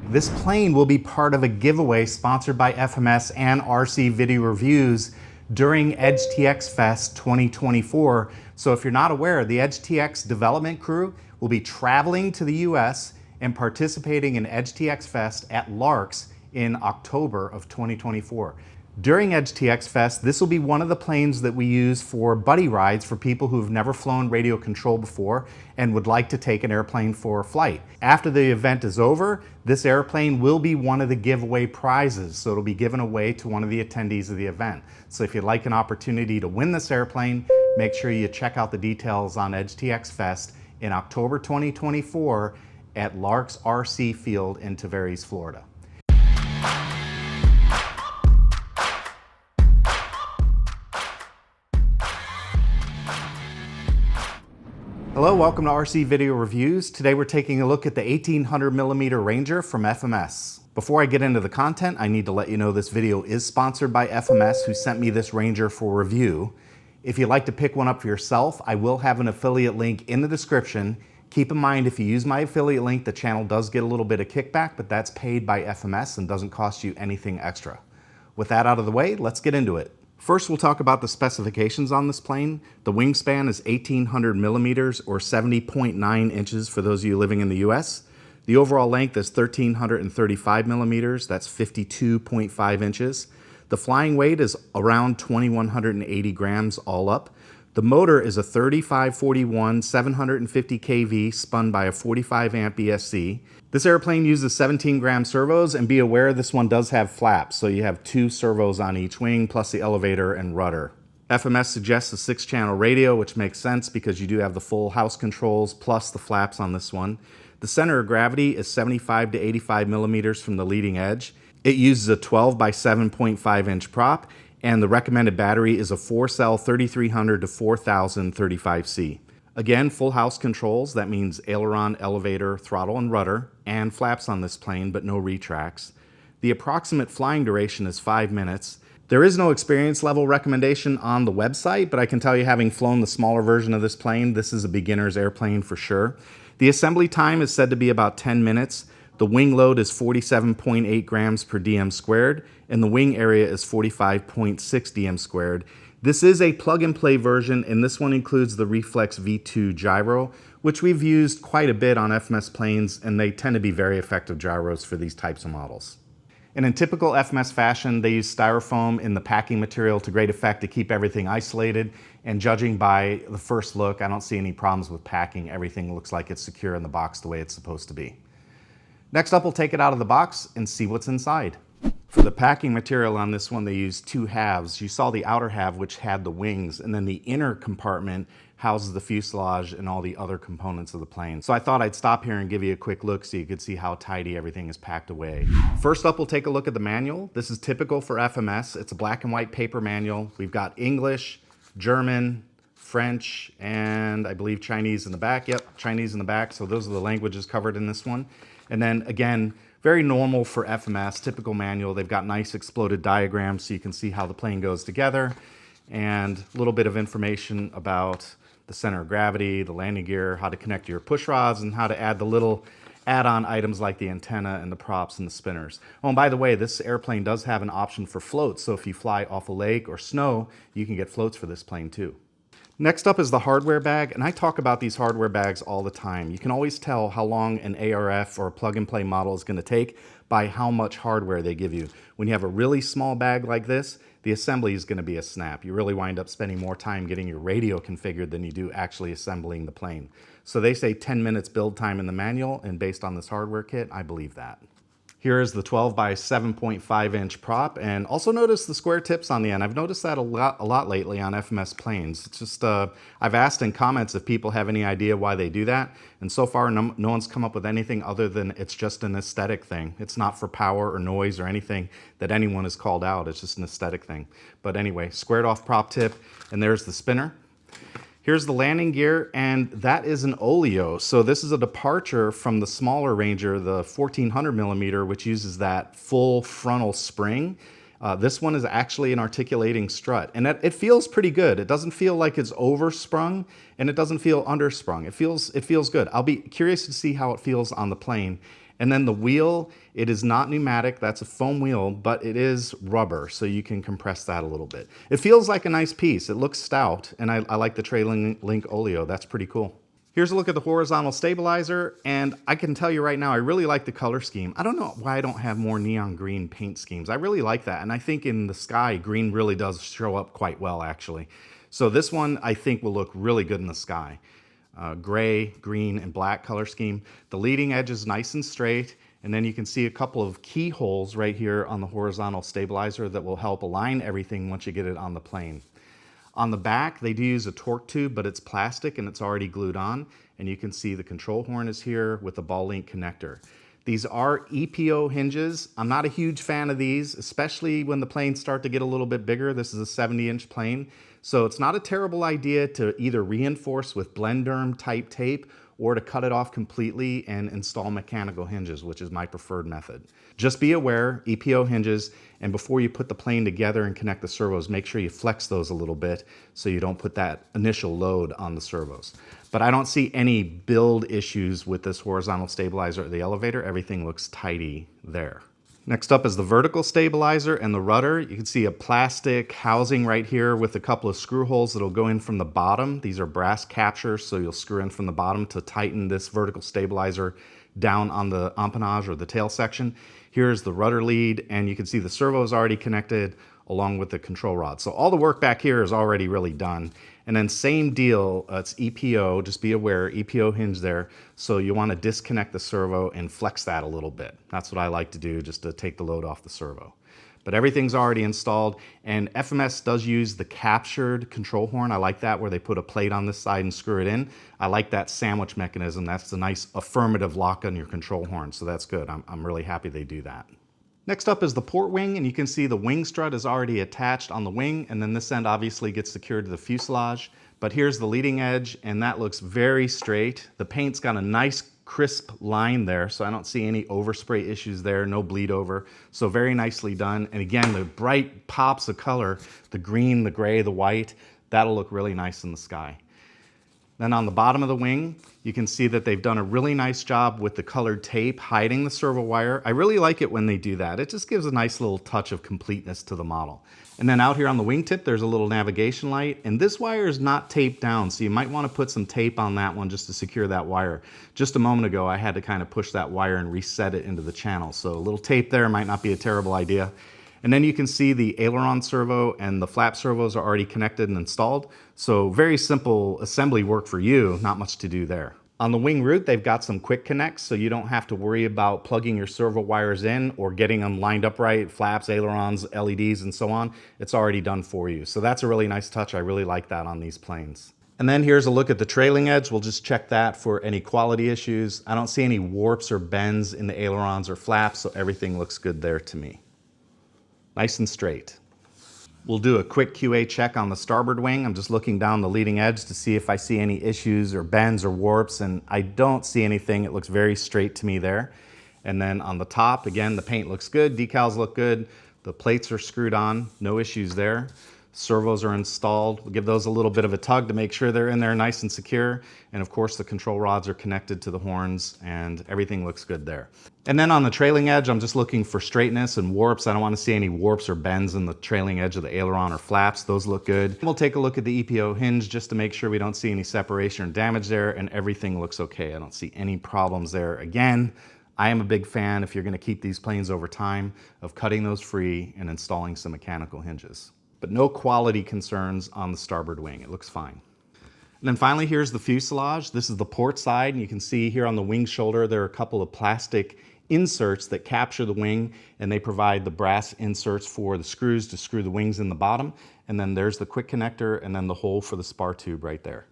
This plane will be part of a giveaway sponsored by FMS and RC Video Reviews during EDGETX Fest 2024. So if you're not aware, the EDGETX development crew will be traveling to the US and participating in EDGETX Fest at LARCS in October of 2024. During EDGETX Fest, this will be one of the planes that we use for buddy rides for people who've never flown radio control before and would like to take an airplane for a flight. After the event is over, this airplane will be one of the giveaway prizes, so it'll be given away to one of the attendees of the event. So if you'd like an opportunity to win this airplane, make sure you check out the details on EDGETX Fest in October 2024 at LARCS RC Field in Tavares, Florida. Hello, welcome to RC Video Reviews. Today we're taking a look at the 1800mm Ranger from FMS. Before I get into the content, I need to let you know this video is sponsored by FMS, who sent me this Ranger for review. If you'd like to pick one up for yourself, I will have an affiliate link in the description. Keep in mind, if you use my affiliate link, the channel does get a little bit of kickback, but that's paid by FMS and doesn't cost you anything extra. With that out of the way, let's get into it. First, we'll talk about the specifications on this plane. The wingspan is 1800 millimeters or 70.9 inches for those of you living in the US. The overall length is 1335 millimeters, that's 52.5 inches. The flying weight is around 2180 grams all up. The motor is a 3541 750 kV spun by a 45 amp ESC. This airplane uses 17-gram servos, and be aware this one does have flaps, so you have 2 servos on each wing plus the elevator and rudder. FMS suggests a 6-channel radio, which makes sense because you do have the full house controls plus the flaps on this one. The center of gravity is 75 to 85 millimeters from the leading edge. It uses a 12 by 7.5 inch prop, and the recommended battery is a 4-cell 3300 to 4000 35C. Again, full house controls, that means aileron, elevator, throttle, and rudder, and flaps on this plane, but no retracts. The approximate flying duration is 5 minutes. There is no experience level recommendation on the website, but I can tell you, having flown the smaller version of this plane, this is a beginner's airplane for sure. The assembly time is said to be about 10 minutes. The wing load is 47.8 grams per dm squared, and the wing area is 45.6 dm squared. This is a plug-and-play version, and this one includes the Reflex V2 gyro, which we've used quite a bit on FMS planes, and they tend to be very effective gyros for these types of models. And in typical FMS fashion, they use styrofoam in the packing material to great effect to keep everything isolated, and judging by the first look, I don't see any problems with packing. Everything looks like it's secure in the box the way it's supposed to be. Next up, we'll take it out of the box and see what's inside. For the packing material on this one, they used 2 halves. You saw the outer half, which had the wings, and then the inner compartment houses the fuselage and all the other components of the plane. So I thought I'd stop here and give you a quick look so you could see how tidy everything is packed away. First up, we'll take a look at the manual. This is typical for FMS. It's a black and white paper manual. We've got English, German, French, and I believe Chinese in the back. Yep, Chinese in the back. So those are the languages covered in this one. And then again, very normal for FMS, typical manual. They've got nice exploded diagrams so you can see how the plane goes together, and a little bit of information about the center of gravity, the landing gear, how to connect your push rods, and how to add the little add-on items like the antenna and the props and the spinners. Oh, and by the way, this airplane does have an option for floats, so if you fly off a lake or snow, you can get floats for this plane too. Next up is the hardware bag, and I talk about these hardware bags all the time. You can always tell how long an ARF or a plug-and-play model is going to take by how much hardware they give you. When you have a really small bag like this, the assembly is going to be a snap. You really wind up spending more time getting your radio configured than you do actually assembling the plane. So they say 10 minutes build time in the manual, and based on this hardware kit, I believe that. Here is the 12 by 7.5 inch prop, and also notice the square tips on the end. I've noticed that a lot lately on FMS planes. It's just, I've asked in comments if people have any idea why they do that, and so far no one's come up with anything other than it's just an aesthetic thing. It's not for power or noise or anything that anyone has called out. It's just an aesthetic thing. But anyway, squared off prop tip, and there's the spinner. Here's the landing gear, and that is an oleo. So this is a departure from the smaller Ranger, the 1400 millimeter, which uses that full frontal spring. This one is actually an articulating strut, and it feels pretty good. It doesn't feel like it's oversprung, and it doesn't feel undersprung. It feels good. I'll be curious to see how it feels on the plane. And then the wheel, it is not pneumatic, that's a foam wheel, but it is rubber, so you can compress that a little bit. It feels like a nice piece. It looks stout, and I like the trailing link oleo. That's pretty cool. Here's a look at the horizontal stabilizer, and I can tell you right now, I really like the color scheme. I don't know why I don't have more neon green paint schemes. I really like that, and I think in the sky, green really does show up quite well, actually. So this one, I think, will look really good in the sky. Gray, green, and black color scheme. The leading edge is nice and straight, and then you can see a couple of keyholes right here on the horizontal stabilizer that will help align everything once you get it on the plane. On the back, they do use a torque tube, but it's plastic and it's already glued on, and you can see the control horn is here with the ball link connector. These are EPO hinges. I'm not a huge fan of these, especially when the planes start to get a little bit bigger. This is a 70-inch plane. So it's not a terrible idea to either reinforce with Blenderm type tape or to cut it off completely and install mechanical hinges, which is my preferred method. Just be aware, EPO hinges, and before you put the plane together and connect the servos, make sure you flex those a little bit so you don't put that initial load on the servos. But I don't see any build issues with this horizontal stabilizer or the elevator. Everything looks tidy there. Next up is the vertical stabilizer and the rudder. You can see a plastic housing right here with a couple of screw holes that'll go in from the bottom. These are brass captures, so you'll screw in from the bottom to tighten this vertical stabilizer down on the empennage or the tail section. Here's the rudder lead, and you can see the servo is already connected along with the control rod. So all the work back here is already really done. And then same deal, it's EPO, just be aware, EPO hinge there. So you want to disconnect the servo and flex that a little bit. That's what I like to do, just to take the load off the servo. But everything's already installed, and FMS does use the captured control horn. I like that, where they put a plate on this side and screw it in. I like that sandwich mechanism. That's the nice affirmative lock on your control horn, so that's good. I'm really happy they do that. Next up is the port wing, and you can see the wing strut is already attached on the wing, and then this end obviously gets secured to the fuselage. But here's the leading edge, and that looks very straight. The paint's got a nice crisp line there, so I don't see any overspray issues there, no bleed over. So very nicely done. And again, the bright pops of color, the green, the gray, the white, that'll look really nice in the sky. Then on the bottom of the wing, you can see that they've done a really nice job with the colored tape hiding the servo wire. I really like it when they do that. It just gives a nice little touch of completeness to the model. And then out here on the wingtip, there's a little navigation light, and this wire is not taped down, so you might want to put some tape on that one just to secure that wire. Just a moment ago, I had to kind of push that wire and reset it into the channel, so a little tape there might not be a terrible idea. And then you can see the aileron servo and the flap servos are already connected and installed. So very simple assembly work for you, not much to do there. On the wing root, they've got some quick connects, so you don't have to worry about plugging your servo wires in or getting them lined up right, flaps, ailerons, LEDs, and so on. It's already done for you. So that's a really nice touch. I really like that on these planes. And then here's a look at the trailing edge. We'll just check that for any quality issues. I don't see any warps or bends in the ailerons or flaps, so everything looks good there to me. Nice and straight. We'll do a quick QA check on the starboard wing. I'm just looking down the leading edge to see if I see any issues or bends or warps, and I don't see anything. It looks very straight to me there. And then on the top, again, the paint looks good, decals look good, the plates are screwed on, no issues there. Servos are installed. We'll give those a little bit of a tug to make sure they're in there nice and secure. And of course, the control rods are connected to the horns, and everything looks good there. And then on the trailing edge, I'm just looking for straightness and warps. I don't want to see any warps or bends in the trailing edge of the aileron or flaps. Those look good. We'll take a look at the EPO hinge just to make sure we don't see any separation or damage there, and everything looks okay. I don't see any problems there. Again, I am a big fan, if you're going to keep these planes over time, of cutting those free and installing some mechanical hinges. But no quality concerns on the starboard wing. It looks fine. And then finally, here's the fuselage. This is the port side, and you can see here on the wing shoulder, there are a couple of plastic inserts that capture the wing, and they provide the brass inserts for the screws to screw the wings in the bottom. And then there's the quick connector, and then the hole for the spar tube right there.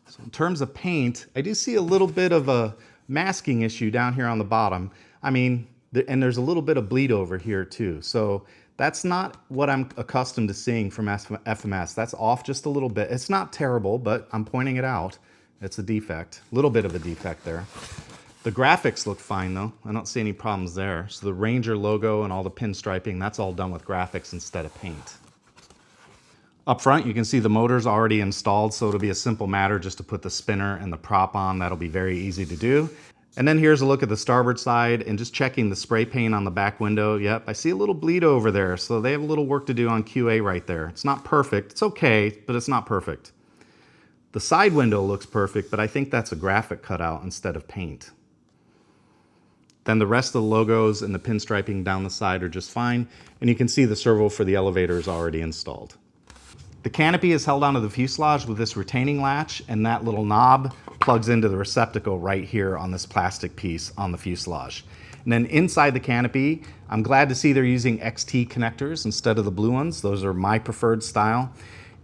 So in terms of paint, I do see a little bit of a masking issue down here on the bottom. I mean, and there's a little bit of bleed over here too. So that's not what I'm accustomed to seeing from FMS. That's off just a little bit. It's not terrible, but I'm pointing it out. It's a defect, a little bit of a defect there. The graphics look fine though. I don't see any problems there. So the Ranger logo and all the pinstriping, that's all done with graphics instead of paint. Up front, you can see the motor's already installed, so it'll be a simple matter just to put the spinner and the prop on. That'll be very easy to do. And then here's a look at the starboard side and just checking the spray paint on the back window. Yep, I see a little bleed over there, so they have a little work to do on QA right there. It's not perfect. It's okay, but it's not perfect. The side window looks perfect, but I think that's a graphic cutout instead of paint. Then the rest of the logos and the pinstriping down the side are just fine, and you can see the servo for the elevator is already installed. The canopy is held onto the fuselage with this retaining latch, and that little knob plugs into the receptacle right here on this plastic piece on the fuselage. And then inside the canopy, I'm glad to see they're using XT connectors instead of the blue ones. Those are my preferred style.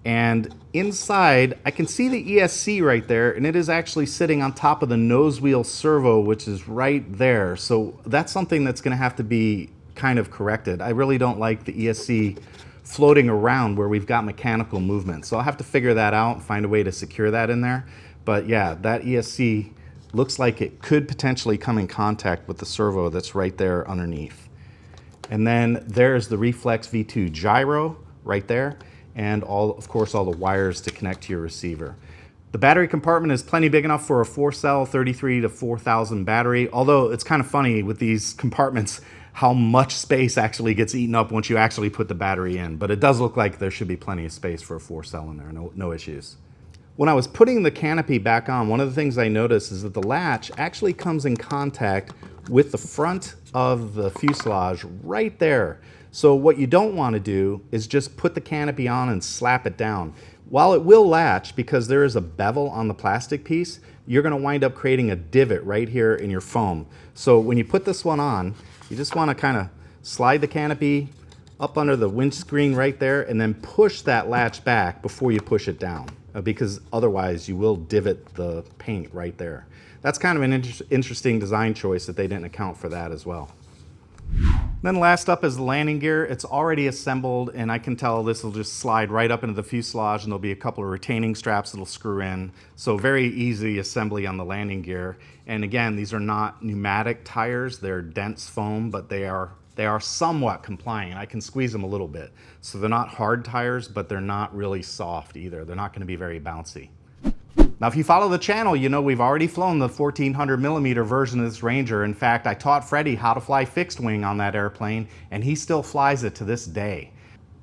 And inside, I can see the ESC right there, and it is actually sitting on top of the nose wheel servo, which is right there. So that's something that's gonna have to be kind of corrected. I really don't like the ESC floating around where we've got mechanical movement. So I'll have to figure that out and find a way to secure that in there. But yeah, that ESC looks like it could potentially come in contact with the servo that's right there underneath. And then there's the Reflex V2 gyro right there, and of course all the wires to connect to your receiver. The battery compartment is plenty big enough for a 4-cell 33 to 4000 battery, although it's kind of funny with these compartments how much space actually gets eaten up once you actually put the battery in. But it does look like there should be plenty of space for a 4-cell in there, no issues. When I was putting the canopy back on, one of the things I noticed is that the latch actually comes in contact with the front of the fuselage right there. So what you don't want to do is just put the canopy on and slap it down. While it will latch, because there is a bevel on the plastic piece, you're going to wind up creating a divot right here in your foam. So when you put this one on, you just want to kind of slide the canopy up under the windscreen right there and then push that latch back before you push it down, because otherwise you will divot the paint right there. That's kind of an interesting design choice that they didn't account for that as well. Then last up is the landing gear. It's already assembled, and I can tell this will just slide right up into the fuselage, and there'll be a couple of retaining straps that'll screw in. So very easy assembly on the landing gear. And again, these are not pneumatic tires. They're dense foam, but they are somewhat compliant. I can squeeze them a little bit. So they're not hard tires, but they're not really soft either. They're not going to be very bouncy. Now, if you follow the channel, you know we've already flown the 1400 millimeter version of this Ranger. In fact, I taught Freddie how to fly fixed wing on that airplane, and he still flies it to this day.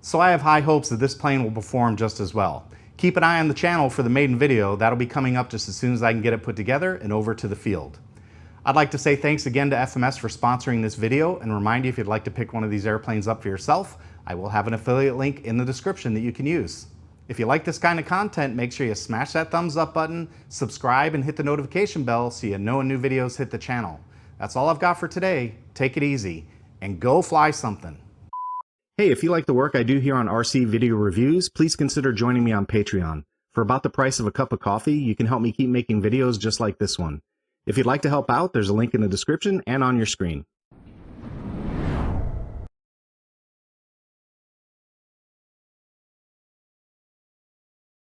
So I have high hopes that this plane will perform just as well. Keep an eye on the channel for the maiden video. That'll be coming up just as soon as I can get it put together and over to the field. I'd like to say thanks again to FMS for sponsoring this video, and remind you, if you'd like to pick one of these airplanes up for yourself, I will have an affiliate link in the description that you can use. If you like this kind of content, make sure you smash that thumbs up button, subscribe, and hit the notification bell so you know when new videos hit the channel. That's all I've got for today. Take it easy and go fly something. Hey, if you like the work I do here on RC Video Reviews, please consider joining me on Patreon. For about the price of a cup of coffee, you can help me keep making videos just like this one. If you'd like to help out, there's a link in the description and on your screen.